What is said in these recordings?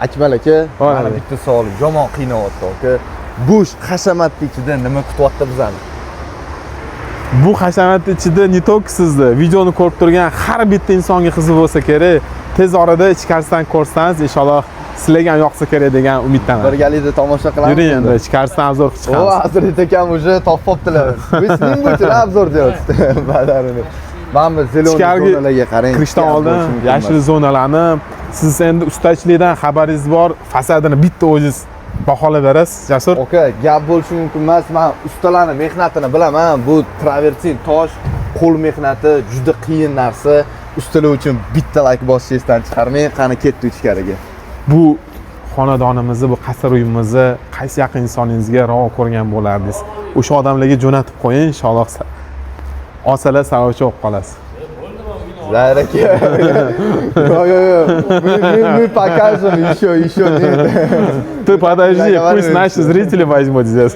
Akmal aka, mana bitta savol yomon qiynayapti aka. Bu hashamatning ichida nima kutyapti bizani? Bu hashamatning ichida не только sizni videoni ko'rib turgan har bitta insonga qiziq bo'lsa kerak, tez orada ichkarisidan ko'rsangiz, inshaalloh sizlarga ham yoqsa kerak degan umiddaman. Birgalikda tomosha qilamiz. Yuring endi ichkarisidan obzor chiqamiz. O, Hazrat akam уже topibdilar. Biz nim uchun obzor deyapti. Badarini. Mana bu zeleniy zonalarga qarang. Kirishdan oldin yashil zonalarni siz endi ustachilikdan xabaringiz bor, fasadini bitta o'zingiz baholab berasiz, Jasur. Aka, gap bo'lishi mumkin emas. Men ustalarning mehnatini bilaman. Bu travertin tosh, qo'l mehnati juda qiyin narsa. Ustalar uchun bitta like bosishdan chiqarmang, qani ketdi ichkariga. Bu xonadonimizni, bu qasr uyimizni qaysi yaqin insoningizga ravo ko'rgan bo'lardingiz? O'sha odamlarga jo'natib qo'ying, inshaalloh olsalar savobchi bo'lib qolasiz. Zahir aka. Yo. Мы покажем еще нет. Ты подожди, пусть наши зрители возьмут здесь.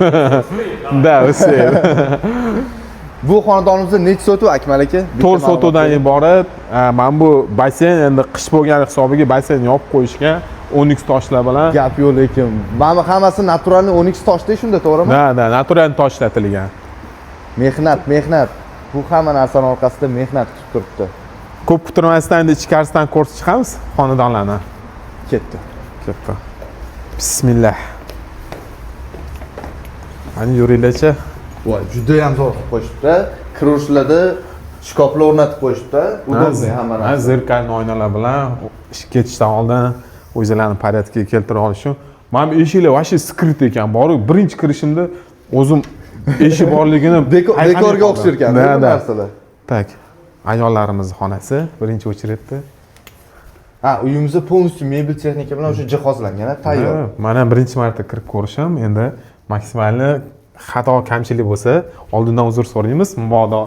Да, успеем. Bu xonadonimizda necha sotuv Akmal aka? 4 sotuvdan iborat. Mana bu basseyn endi qish bo'lgani hisobiga basseyn yopib qo'yishgan 12 toshlar bilan. Gap yo'q lekin. Mana bu hammasi naturalni 12 toshda shunda, to'g'rimi? Da, natural tosh ishlatilgan. Mehnat. Bu hamma narsaning orqasida mehnat kutib turibdi. Ko'p kutirmasdan endi ichkarisidan ko'rsatib chiqamiz xonadonlarni. Ketdi. Bismillah. Mana yuringlarcha. Voy, juda ham zo'r qilib qo'yishibdi. Kiruvchilarda shkoflar o'rnatib qo'yishibdi. Udobniy hamma narsa. Zerkalni oynalar bilan ishga ketishdan oldin o'zlarini porядкаga keltira olish uchun. Mana bu eshiklar vaqti skrit ekan. Borib birinchi kirishimda o'zim eshik borligini dekorga o'xshar ekan bu narsalar. Tak. Ayollarimiz xonasi birinchi o'chiretdi. Ha, uyimizda полностью mebel texnika bilan o'sha jihozlangan, tayyor. Mana birinchi marta kirib ko'rishim, endi maksimalni xato kamchilik bo'lsa, oldindan uzr so'raymiz. Mabodo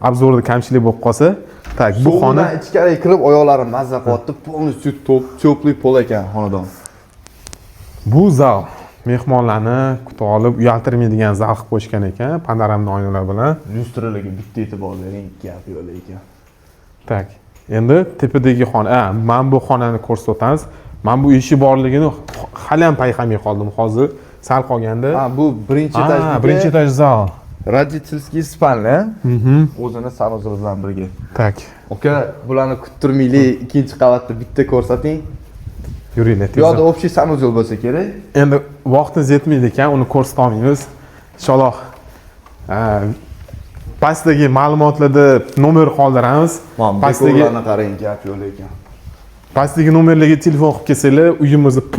obzorda kamchilik bo'lib qolsa, tak, bu xona ichkariga kirib oyoqlarim mazza qilyapti. Полностью teplый pol ekan xonadon. Bu zal mehmonlarni kutib olib, uyaltirmaydigan zal qilib qo'yishgan ekan, panoramli oynalar bilan. Lyustralarga bitta e'tibor bering, gap yo'q ekan. Tak. Endi tepadagi xona, men bu xonani ko'rsatib o'tamiz. Men bu eshik borligini hali ham payqamay qoldim. Hozir sal qolganda. Ha, bu birinchi etaj. Birinchi etaj zal. Родительский spalni. O'zini sanozor bilan birga. Tak. Aka, bularni kuttirmaylik, ikkinchi qavatda bitta ko'rsating. Yuringlar. Bu yoqda общий sanozor bo'lsa kerak. Endi vaqtimiz yetmaydi ekan, uni ko'rsata olmaymiz. Inshaalloh pastdagi ma'lumotlarda nomer qoldiramiz. Pastdagi qarang, gap yo'q ekan. Pastdagi nomerlarga telefon qilib kelsanglar, uyimizni